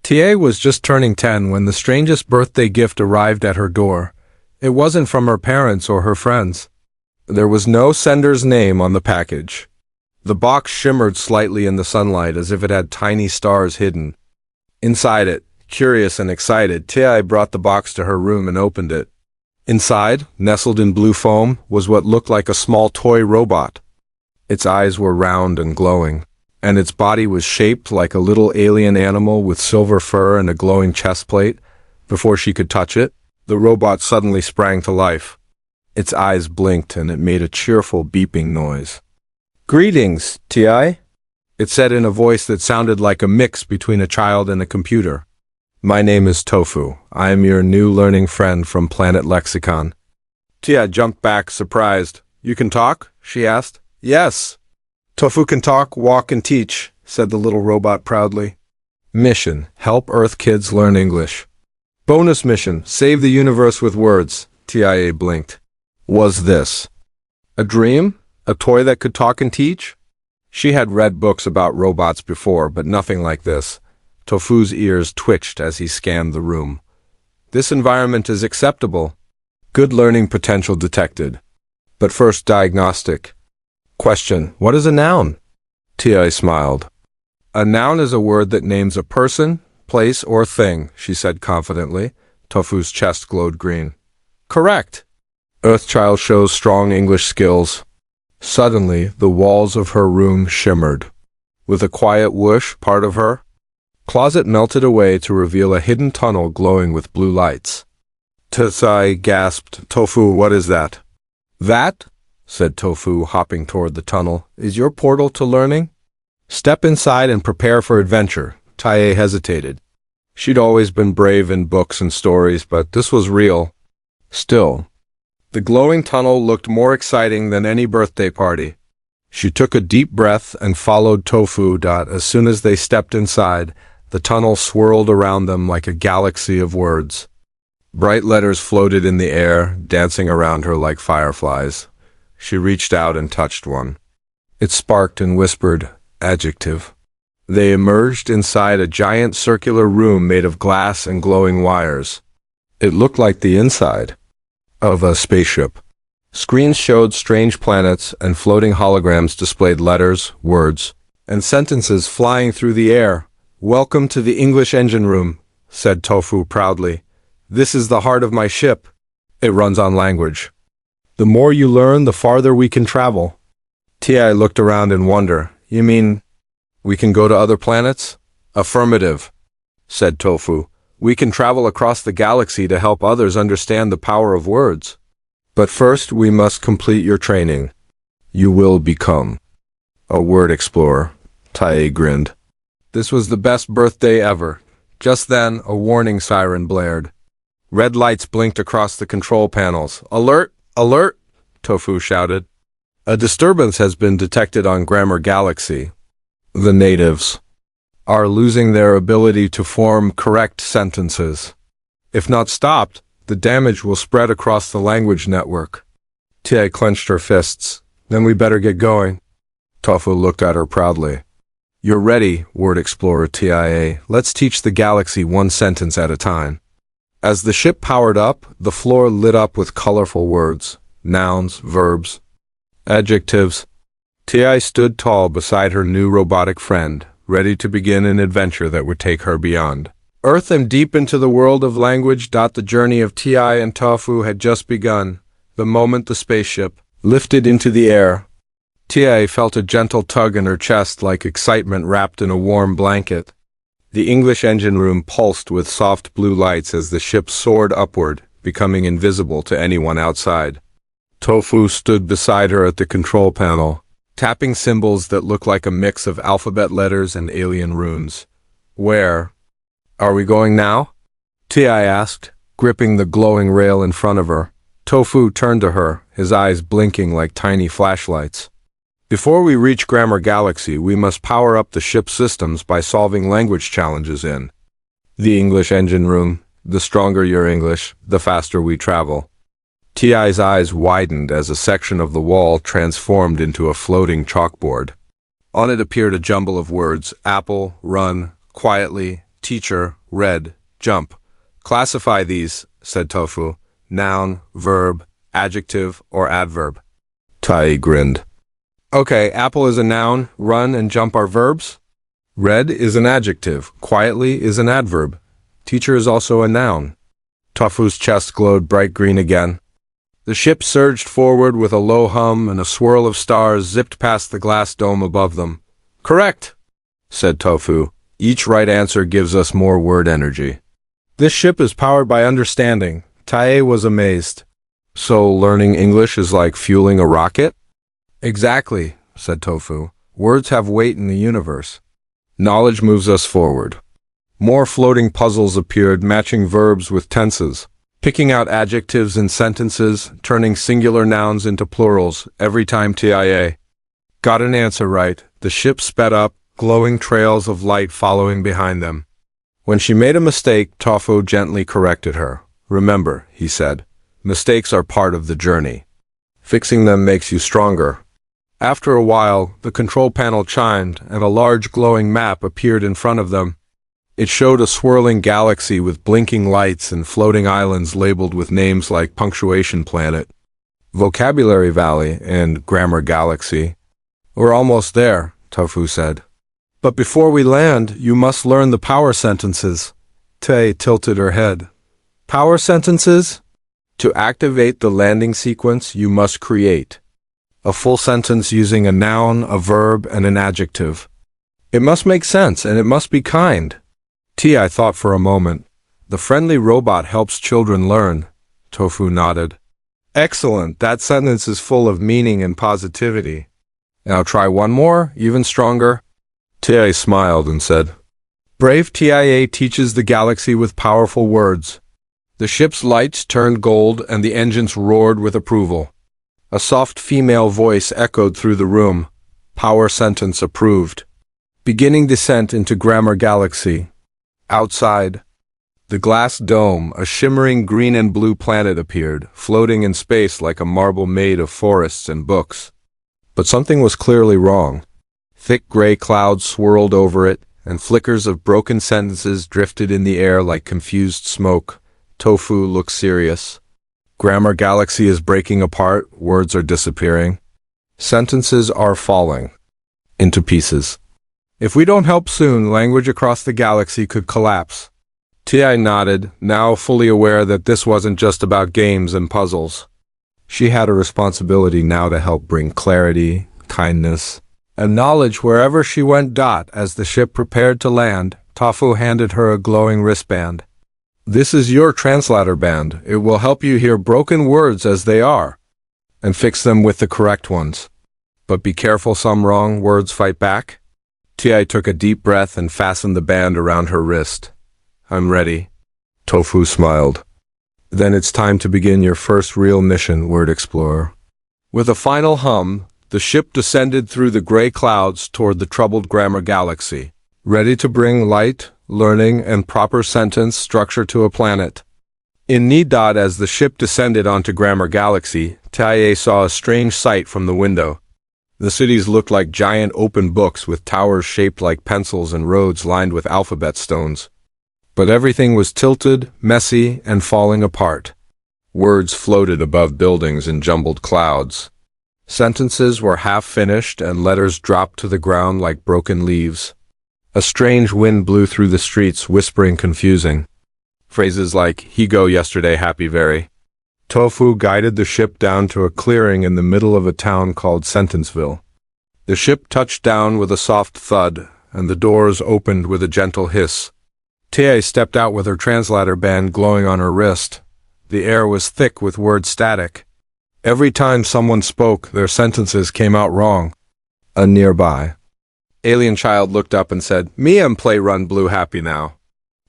TA was just turning 10 when the strangest birthday gift arrived at her door. It wasn't from her parents or her friends. There was no sender's name on the package. The box shimmered slightly in the sunlight as if it had tiny stars hidden. Inside it, curious and excited, Tia brought the box to her room and opened it. Inside, nestled in blue foam, was what looked like a small toy robot. Its eyes were round and glowing, and its body was shaped like a little alien animal with silver fur and a glowing chest plate. Before she could touch it, the robot suddenly sprang to life. Its eyes blinked and it made a cheerful beeping noise. "Greetings, Ti," it said in a voice that sounded like a mix between a child and a computer. "My name is Tofu. I am your new learning friend from Planet Lexicon." Tia jumped back, surprised. "You can talk?" she asked. "Yes." "Tofu can talk, walk, and teach," said the little robot proudly. "Mission: help Earth kids learn English." "Bonus mission: save the universe with words." Tia blinked. Was this a dream? A toy that could talk and teach? She had read books about robots before, but nothing like this. Tofu's ears twitched as he scanned the room. This environment is acceptable. Good learning potential detected. But first, diagnostic. Question: what is a noun? Tia smiled. A noun is a word that names a person, place, or thing, she said confidently. Tofu's chest glowed green. Correct. Earthchild shows strong English skills. Suddenly, the walls of her room shimmered. With a quiet whoosh, part of her closet melted away to reveal a hidden tunnel glowing with blue lights. Tsai gasped, "Tofu, what is that?" "That," said Tofu, hopping toward the tunnel, "is your portal to learning. Step inside and prepare for adventure." Tae hesitated. She'd always been brave in books and stories, but this was real. Still, the glowing tunnel looked more exciting than any birthday party. She took a deep breath and followed Tofu. As soon as they stepped inside, the tunnel swirled around them like a galaxy of words. Bright letters floated in the air, dancing around her like fireflies. She reached out and touched one. It sparked and whispered, "Adjective." They emerged inside a giant circular room made of glass and glowing wires. It looked like the inside of a spaceship. Screens showed strange planets, and floating holograms displayed letters, words, and sentences flying through the air. "Welcome to the English engine room," said Tofu proudly. "This is the heart of my ship. It runs on language. The more you learn, the farther we can travel." Ti looked around in wonder. "You mean we can go to other planets?" "Affirmative," said Tofu. "We can travel across the galaxy to help others understand the power of words. But first, we must complete your training. You will become a word explorer." Tae grinned. This was the best birthday ever. Just then, a warning siren blared. Red lights blinked across the control panels. "Alert! Alert!" Tofu shouted. "A disturbance has been detected on Grammar Galaxy. The natives are losing their ability to form correct sentences. If not stopped, the damage will spread across the language network." Tia clenched her fists. "Then we better get going." Tofu looked at her proudly. "You're ready, Word Explorer TIA. Let's teach the galaxy one sentence at a time." As the ship powered up, the floor lit up with colorful words, nouns, verbs, adjectives. Ti stood tall beside her new robotic friend, ready to begin an adventure that would take her beyond Earth and deep into the world of language. The journey of Ti and Tofu had just begun. The moment the spaceship lifted into the air, Ti felt a gentle tug in her chest like excitement wrapped in a warm blanket. The English engine room pulsed with soft blue lights as the ship soared upward, becoming invisible to anyone outside. Tofu stood beside her at the control panel, tapping symbols that looked like a mix of alphabet letters and alien runes. "Where are we going now?" Ti asked, gripping the glowing rail in front of her. Tofu turned to her, his eyes blinking like tiny flashlights. "Before we reach Grammar Galaxy, we must power up the ship's systems by solving language challenges in the English engine room. The stronger your English, the faster we travel." Ti's eyes widened as a section of the wall transformed into a floating chalkboard. On it appeared a jumble of words: apple, run, quietly, Teacher, read, jump. Classify these, said Tofu. Noun, verb, adjective, or adverb. Tai grinned. Okay, apple is a noun, run and jump are verbs. Read is an adjective, quietly is an adverb. Teacher is also a noun. Tofu's chest glowed bright green again. The ship surged forward with a low hum, and a swirl of stars zipped past the glass dome above them. Correct, said Tofu. Each right answer gives us more word energy. This ship is powered by understanding. Tae was amazed. So learning English is like fueling a rocket? Exactly, said Tofu. Words have weight in the universe. Knowledge moves us forward. More floating puzzles appeared, matching verbs with tenses, picking out adjectives in sentences, turning singular nouns into plurals every time TIA got an answer right. The ship sped up, glowing trails of light following behind them. When she made a mistake, Tofu gently corrected her. Remember, he said, mistakes are part of the journey. Fixing them makes you stronger. After a while, the control panel chimed, and a large glowing map appeared in front of them. It showed a swirling galaxy with blinking lights and floating islands labeled with names like Punctuation Planet, Vocabulary Valley, and Grammar Galaxy. We're almost there, Tofu said. But before we land, you must learn the power sentences. Tae tilted her head. Power sentences? To activate the landing sequence, you must create a full sentence using a noun, a verb, and an adjective. It must make sense, and it must be kind. T.I. thought for a moment. The friendly robot helps children learn. Tofu nodded. Excellent. That sentence is full of meaning and positivity. Now try one more, even stronger. T.I. smiled and said, Brave TIA teaches the galaxy with powerful words. The ship's lights turned gold and the engines roared with approval. A soft female voice echoed through the room. Power sentence approved. Beginning descent into Grammar Galaxy. Outside, the glass dome, a shimmering green and blue planet appeared, floating in space like a marble made of forests and books. But something was clearly wrong. Thick gray clouds swirled over it, and flickers of broken sentences drifted in the air like confused smoke. Tofu looked serious. Grammar Galaxy is breaking apart, words are disappearing. Sentences are falling into pieces. If we don't help soon, language across the galaxy could collapse. T.I. nodded, now fully aware that this wasn't just about games and puzzles. She had a responsibility now to help bring clarity, kindness, and knowledge wherever she went. As the ship prepared to land, Tofu handed her a glowing wristband. This is your translator band. It will help you hear broken words as they are, and fix them with the correct ones. But be careful, some wrong words fight back. T.I. took a deep breath and fastened the band around her wrist. I'm ready. Tofu smiled. Then it's time to begin your first real mission, Word Explorer. With a final hum, the ship descended through the gray clouds toward the troubled Grammar Galaxy, ready to bring light, learning, and proper sentence structure to a planet. In Nidad, as the ship descended onto Grammar Galaxy, Tae saw a strange sight from the window. The cities looked like giant open books with towers shaped like pencils and roads lined with alphabet stones. But everything was tilted, messy, and falling apart. Words floated above buildings in jumbled clouds. Sentences were half-finished and letters dropped to the ground like broken leaves. A strange wind blew through the streets, whispering confusing phrases like, he go yesterday happy very. Tofu guided the ship down to a clearing in the middle of a town called Sentenceville. The ship touched down with a soft thud, and the doors opened with a gentle hiss. Tae stepped out with her translator band glowing on her wrist. The air was thick with word static. Every time someone spoke, their sentences came out wrong. A nearby alien child looked up and said, Me am play run blue happy now.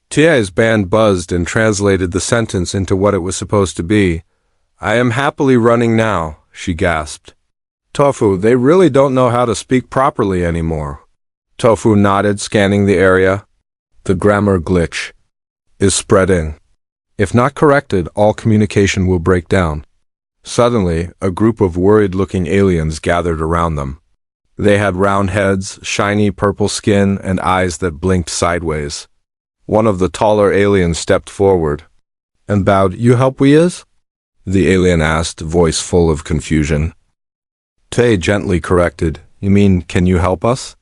Tae's band buzzed and translated the sentence into what it was supposed to be. I am happily running now, she gasped. Tofu, they really don't know how to speak properly anymore. Tofu nodded, scanning the area. The grammar glitch is spreading. If not corrected, all communication will break down. Suddenly, a group of worried-looking aliens gathered around them. They had round heads, shiny purple skin, and eyes that blinked sideways. One of the taller aliens stepped forward and bowed. "You help we is?" the alien asked, voice full of confusion. Tay gently corrected, "You mean, can you help us?"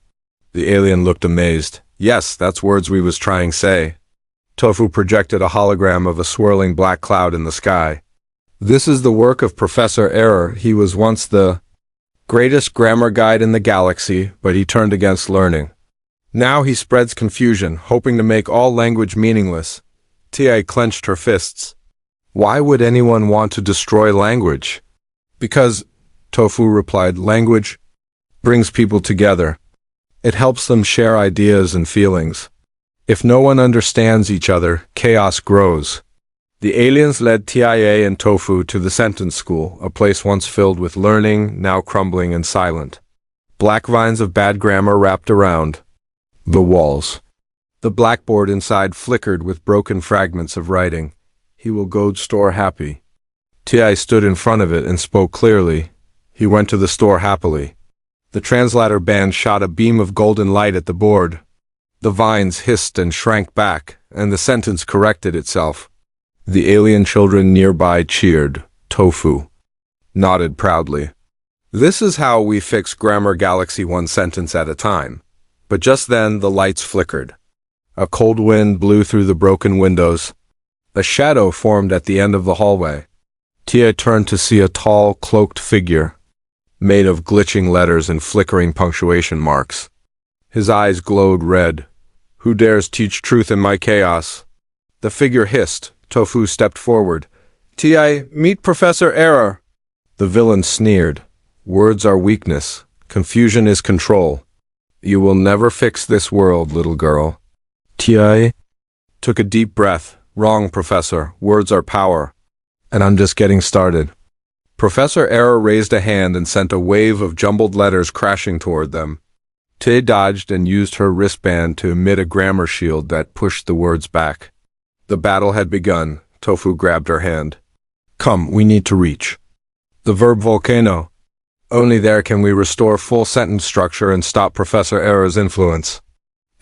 The alien looked amazed. "Yes, that's words we was trying say." Tofu projected a hologram of a swirling black cloud in the sky. "This is the work of Professor Error. He was once the greatest grammar guide in the galaxy, but he turned against learning. Now he spreads confusion, hoping to make all language meaningless." Tia clenched her fists. "Why would anyone want to destroy language?" "Because," Tofu replied, "language brings people together. It helps them share ideas and feelings. If no one understands each other, chaos grows." The aliens led Tia and Tofu to the sentence school, a place once filled with learning, now crumbling and silent. Black vines of bad grammar wrapped around the walls. The blackboard inside flickered with broken fragments of writing. "He will go store happy." Tia stood in front of it and spoke clearly. He went to the store happily. The translator band shot a beam of golden light at the board. The vines hissed and shrank back, and the sentence corrected itself. The alien children nearby cheered. Tofu nodded proudly. "This is how we fix Grammar Galaxy, one sentence at a time." But just then the lights flickered. A cold wind blew through the broken windows. A shadow formed at the end of the hallway. Tia turned to see a tall, cloaked figure, made of glitching letters and flickering punctuation marks. His eyes glowed red. "Who dares teach truth in my chaos?" The figure hissed. Tofu stepped forward. "Tia, meet Professor Error." The villain sneered. "Words are weakness. Confusion is control. You will never fix this world, little girl." Tia took a deep breath. "Wrong, Professor. Words are power. And I'm just getting started." Professor Error raised a hand and sent a wave of jumbled letters crashing toward them. Tia dodged and used her wristband to emit a grammar shield that pushed the words back. The battle had begun. Tofu grabbed her hand. "Come, we need to reach the verb Volcano. Only there can we restore full sentence structure and stop Professor Error's influence."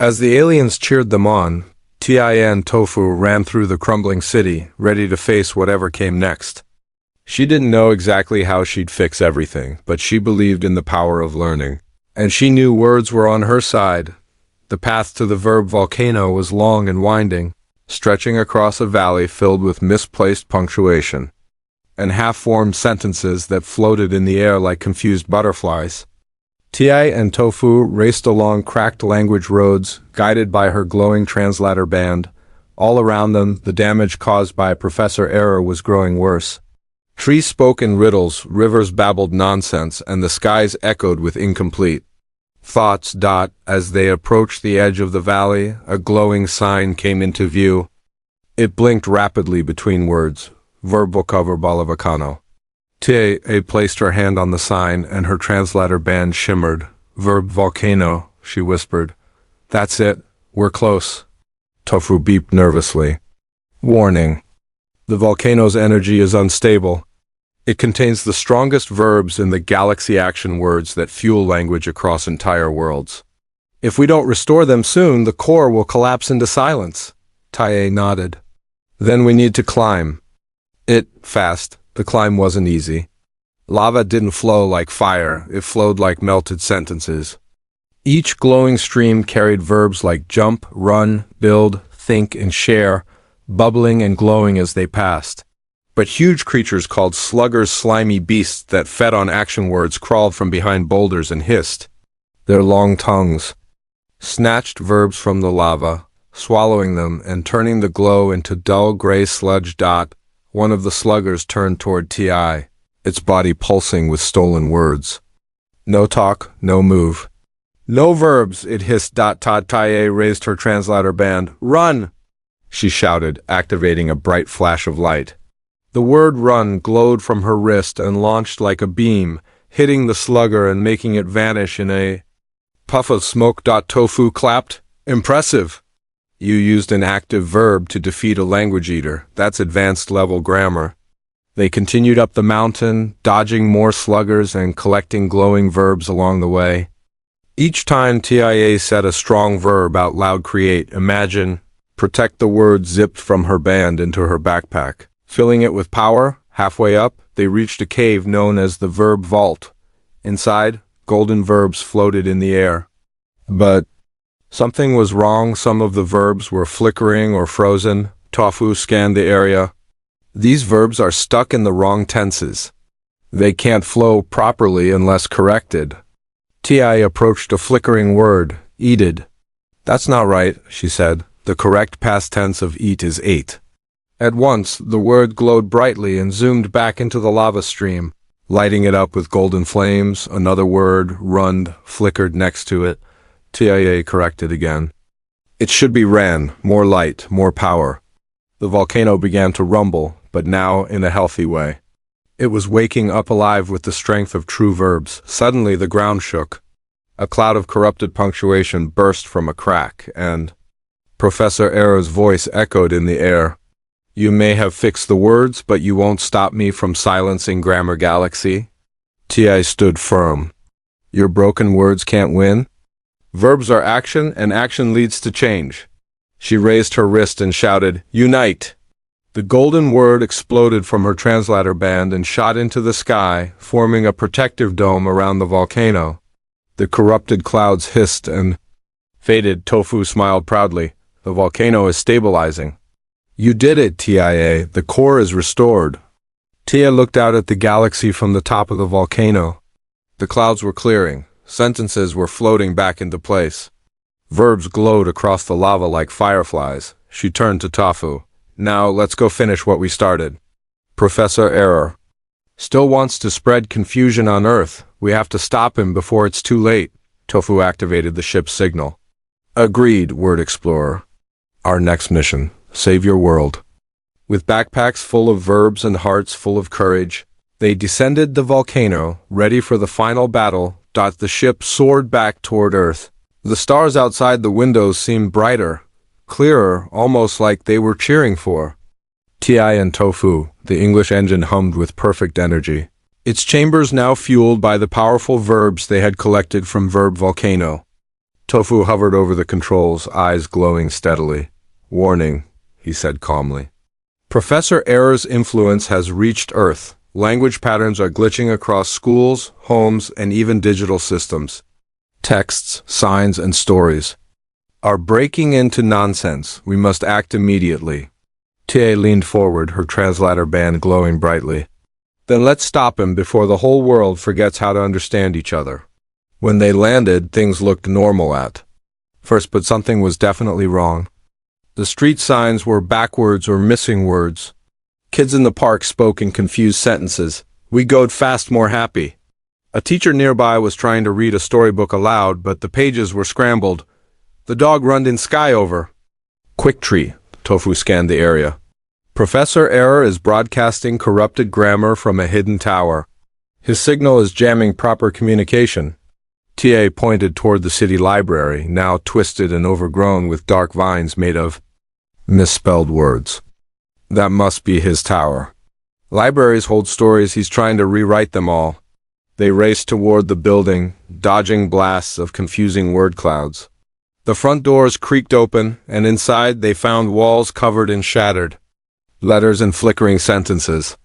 As the aliens cheered them on, Tia and Tofu ran through the crumbling city, ready to face whatever came next. She didn't know exactly how she'd fix everything, but she believed in the power of learning. And she knew words were on her side. The path to the verb Volcano was long and winding, stretching across a valley filled with misplaced punctuation and half-formed sentences that floated in the air like confused butterflies. Tia and Tofu raced along cracked language roads, guided by her glowing translator band. All around them, the damage caused by Professor Error was growing worse. Trees spoke in riddles, rivers babbled nonsense, and the skies echoed with incomplete thoughts. As they approached the edge of the valley, a glowing sign came into view. It blinked rapidly between words. Verb Volcano. Tia placed her hand on the sign, and her translator band shimmered. "Verb Volcano," she whispered. "That's it. We're close." Tofu beeped nervously. "Warning. The volcano's energy is unstable. It contains the strongest verbs in the galaxy action words that fuel language across entire worlds. If we don't restore them soon, the core will collapse into silence." Tia nodded. "Then we need to climb it fast." The climb wasn't easy. Lava didn't flow like fire, it flowed like melted sentences. Each glowing stream carried verbs like jump, run, build, think, and share, bubbling and glowing as they passed. But huge creatures called sluggers, slimy beasts that fed on action words, crawled from behind boulders and hissed. Their long tongues snatched verbs from the lava, swallowing them and turning the glow into dull gray sludge. One of the sluggers turned toward Ti, its body pulsing with stolen words. "No talk, no move. No verbs," it hissed. Tia raised her translator band. "Run!" she shouted, activating a bright flash of light. The word run glowed from her wrist and launched like a beam, hitting the slugger and making it vanish in a puff of smoke. Tofu clapped. "Impressive. You used an active verb to defeat a language eater. That's advanced level grammar." They continued up the mountain, dodging more sluggers and collecting glowing verbs along the way. Each time Tia said a strong verb out loud: create, imagine, Protect the word zipped from her band into her backpack. Filling it with power, halfway up, they reached a cave known as the Verb Vault. Inside, golden verbs floated in the air. But something was wrong. Some of the verbs were flickering or frozen. Tofu scanned the area. These verbs are stuck in the wrong tenses. They can't flow properly unless corrected. Ti approached a flickering word, eated. That's not right, she said. The correct past tense of eat is ate. At once, the word glowed brightly and zoomed back into the lava stream, lighting it up with golden flames. Another word, rund, flickered next to it. Tia corrected again. It should be ran, more light, more power. The volcano began to rumble, but now in a healthy way. It was waking up alive with the strength of true verbs. Suddenly the ground shook. A cloud of corrupted punctuation burst from a crack, and Professor Arrow's voice echoed in the air. You may have fixed the words, but you won't stop me from silencing Grammar Galaxy. Ti stood firm. Your broken words can't win? Verbs are action, and action leads to change. She raised her wrist and shouted, Unite! The golden word exploded from her translator band and shot into the sky, forming a protective dome around the volcano. The corrupted clouds hissed and faded. Tofu smiled proudly. The volcano is stabilizing. You did it, Tia. The core is restored. Tia looked out at the galaxy from the top of the volcano. The clouds were clearing. Sentences were floating back into place. Verbs glowed across the lava like fireflies. She turned to Tofu. Now, let's go finish what we started. Professor Error still wants to spread confusion on Earth. We have to stop him before it's too late. Tofu activated the ship's signal. Agreed, Word Explorer. Our next mission, save your world. With backpacks full of verbs and hearts full of courage, they descended the volcano, ready for the final battle. The ship soared back toward Earth. The stars outside the windows seemed brighter, clearer, almost like they were cheering for Ti and Tofu. The English engine hummed with perfect energy. Its chambers now fueled by the powerful verbs they had collected from Verb Volcano. Tofu hovered over the controls, eyes glowing steadily. Warning, he said calmly. Professor Error's influence has reached Earth. Language patterns are glitching across schools, homes, and even digital systems. Texts, signs, and stories are breaking into nonsense. We must act immediately. Tia leaned forward, her translator band glowing brightly. Then let's stop him before the whole world forgets how to understand each other. When they landed, things looked normal at first, but something was definitely wrong. The street signs were backwards or missing words. Kids in the park spoke in confused sentences. We goed fast more happy. A teacher nearby was trying to read a storybook aloud, but the pages were scrambled. The dog runned in sky over. Quick tree. Tofu scanned the area. Professor Error is broadcasting corrupted grammar from a hidden tower. His signal is jamming proper communication. Tia pointed toward the city library, now twisted and overgrown with dark vines made of misspelled words. That must be his tower. Libraries hold stories. He's trying to rewrite them all. They raced toward the building, dodging blasts of confusing word clouds. The front doors creaked open, and inside they found walls covered in shattered letters and flickering sentences.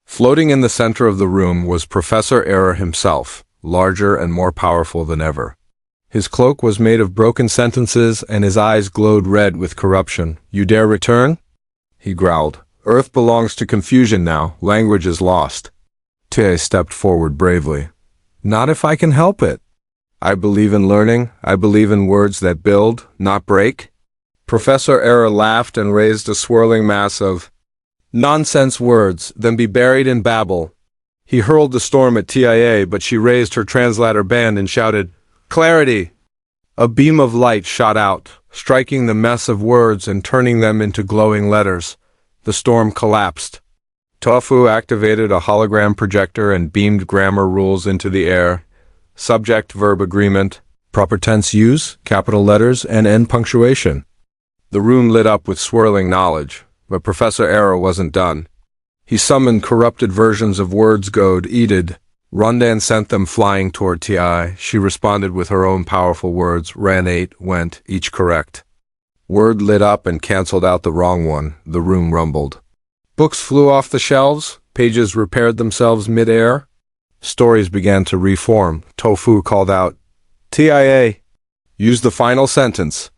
Floating in the center of the room was Professor Error himself, larger and more powerful than ever. His cloak was made of broken sentences, and his eyes glowed red with corruption. You dare return? He growled. Earth belongs to confusion now. Language is lost. Tia stepped forward bravely. Not if I can help it. I believe in learning. I believe in words that build, not break. Professor Error laughed and raised a swirling mass of nonsense words, then be buried in babble. He hurled the storm at Tia, but she raised her translator band and shouted, Clarity! A beam of light shot out, striking the mess of words and turning them into glowing letters. The storm collapsed. Tofu activated a hologram projector and beamed grammar rules into the air. Subject-verb agreement, proper tense use, capital letters, and end punctuation. The room lit up with swirling knowledge, but Professor Error wasn't done. He summoned corrupted versions of words goed, eated. Rundan sent them flying toward Ti. She responded with her own powerful words, ran, ate, went, each correct. Word lit up and canceled out the wrong one. The room rumbled. Books flew off the shelves. Pages repaired themselves mid-air. Stories began to reform. Tofu called out, "TIA, use the final sentence.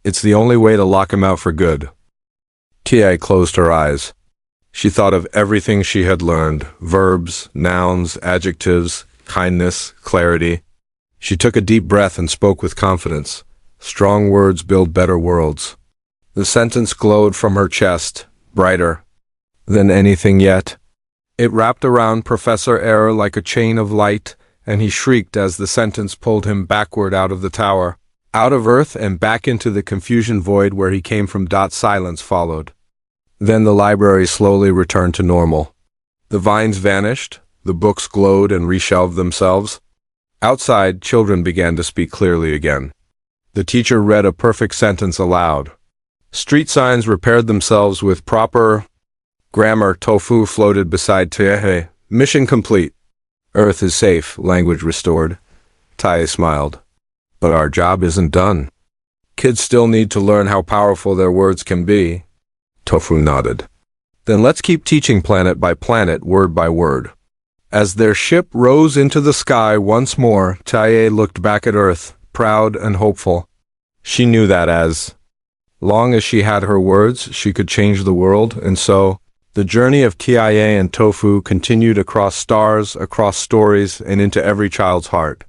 It's the only way to lock him out for good." TIA closed her eyes. She thought of everything she had learned: verbs, nouns, adjectives, kindness, clarity. She took a deep breath and spoke with confidence. Strong words build better worlds. The sentence glowed from her chest, brighter than anything yet. It wrapped around Professor Air like a chain of light, and he shrieked as the sentence pulled him backward out of the tower, out of Earth and back into the confusion void where he came from. Silence followed. Then the library slowly returned to normal. The vines vanished, the books glowed and reshelved themselves. Outside, children began to speak clearly again. The teacher read a perfect sentence aloud. Street signs repaired themselves with proper grammar. Tofu floated beside Tiehe. Mission complete. Earth is safe, language restored. Tai smiled. But our job isn't done. Kids still need to learn how powerful their words can be. Tofu nodded. Then let's keep teaching planet by planet, word by word. As their ship rose into the sky once more, Taye looked back at Earth, proud and hopeful. She knew that as long as she had her words, she could change the world, and so the journey of Taye and Tofu continued across stars, across stories, and into every child's heart.